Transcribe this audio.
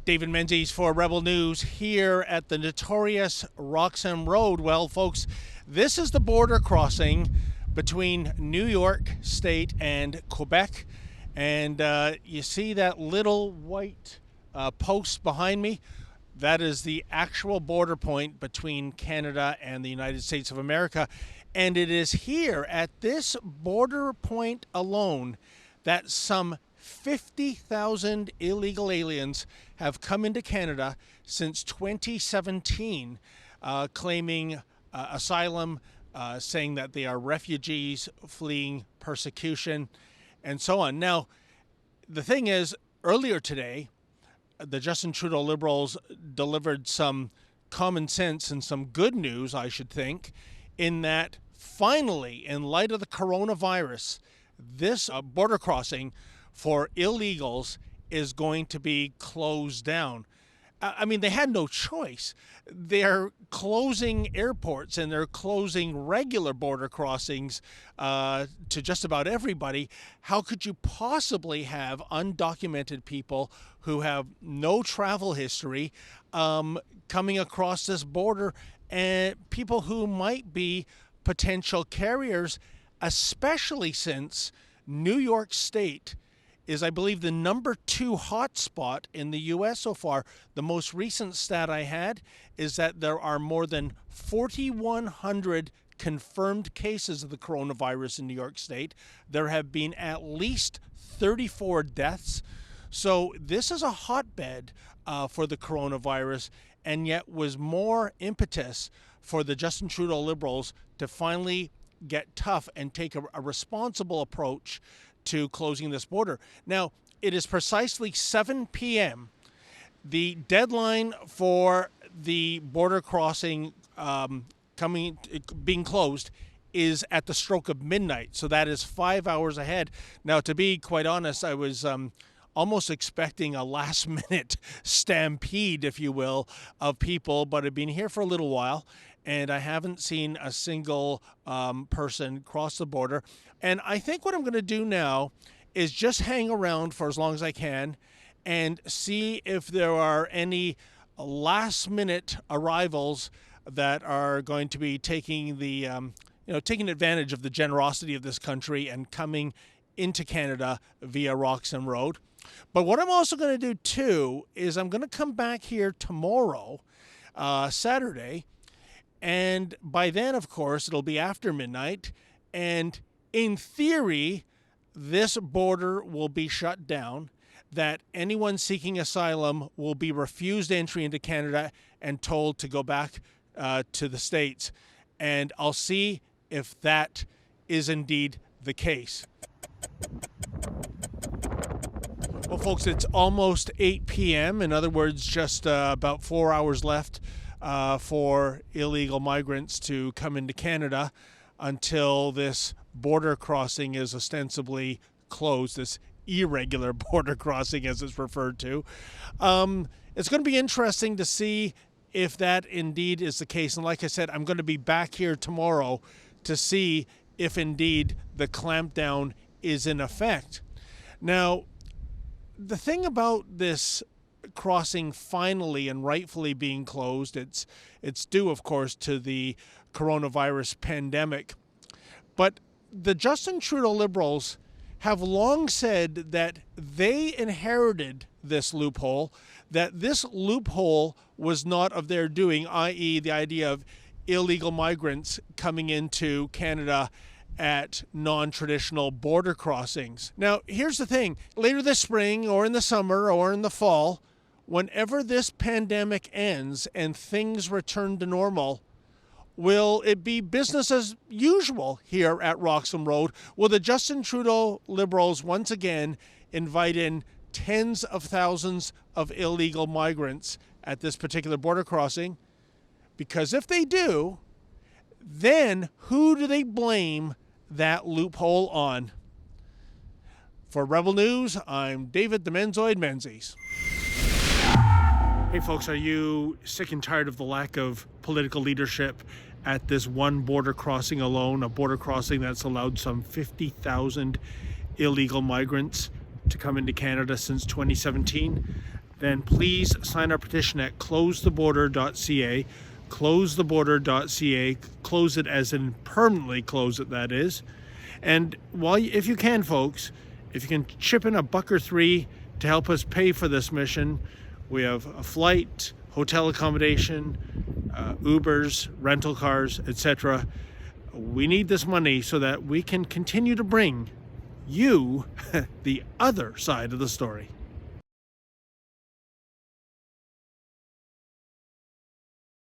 David Menzies for Rebel News here at the notorious Roxham Road. Well, folks, this is the border crossing between New York State and Quebec. And you see that little white post behind me? That is the actual border point between Canada and the United States of America. And it is here at this border point alone that some 50,000 illegal aliens have come into Canada since 2017, claiming asylum, saying that they are refugees fleeing persecution, and so on. Now, the thing is, earlier today, the Justin Trudeau Liberals delivered some common sense and some good news, I should think, in that finally, in light of the coronavirus, this border crossing for illegals is going to be closed down. I mean, they had no choice. They're closing airports and they're closing regular border crossings to just about everybody. How could you possibly have undocumented people who have no travel history coming across this border, and people who might be potential carriers, especially since New York State is, I believe, the number 2 hotspot in the U.S. so far. The most recent stat I had is that there are more than 4,100 confirmed cases of the coronavirus in New York State. There have been at least 34 deaths. So this is a hotbed for the coronavirus, and yet was more impetus for the Justin Trudeau Liberals to finally get tough and take a responsible approach to closing this border. Now, it is precisely 7 p.m. The deadline for the border crossing being closed is at the stroke of midnight. So that is 5 hours ahead. Now, to be quite honest, I was almost expecting a last-minute stampede, if you will, of people, but I've been here for a little while, and I haven't seen a single person cross the border. And I think what I'm going to do now is just hang around for as long as I can and see if there are any last-minute arrivals that are going to be taking the taking advantage of the generosity of this country and coming into Canada via Roxham Road. But what I'm also going to do too is I'm going to come back here tomorrow, Saturday, and by then, of course, it'll be after midnight, and in theory, this border will be shut down, that anyone seeking asylum will be refused entry into Canada and told to go back to the States. And I'll see if that is indeed the case. Well, folks, it's almost 8 p.m. In other words, just about 4 hours left for illegal migrants to come into Canada until this border crossing is ostensibly closed, this irregular border crossing as it's referred to. It's going to be interesting to see if that indeed is the case. And like I said, I'm going to be back here tomorrow to see if indeed the clampdown is in effect. Now, the thing about this crossing finally and rightfully being closed, it's due, of course, to the coronavirus pandemic. But the Justin Trudeau Liberals have long said that they inherited this loophole, that this loophole was not of their doing, i.e. the idea of illegal migrants coming into Canada at non-traditional border crossings. Now, here's the thing. Later this spring or in the summer or in the fall, whenever this pandemic ends and things return to normal, will it be business as usual here at Roxham Road? Will the Justin Trudeau Liberals once again invite in tens of thousands of illegal migrants at this particular border crossing? Because if they do, then who do they blame that loophole on? For Rebel News, I'm David the Menzoid Menzies. Hey folks, are you sick and tired of the lack of political leadership at this one border crossing alone, a border crossing that's allowed some 50,000 illegal migrants to come into Canada since 2017? then please sign our petition at closetheborder.ca. Closetheborder.ca. Close it as in permanently close it, that is. And if you can, folks, if you can chip in $1 or $3 to help us pay for this mission. We have a flight, hotel accommodation, Ubers, rental cars, etc. We need this money so that we can continue to bring you the other side of the story.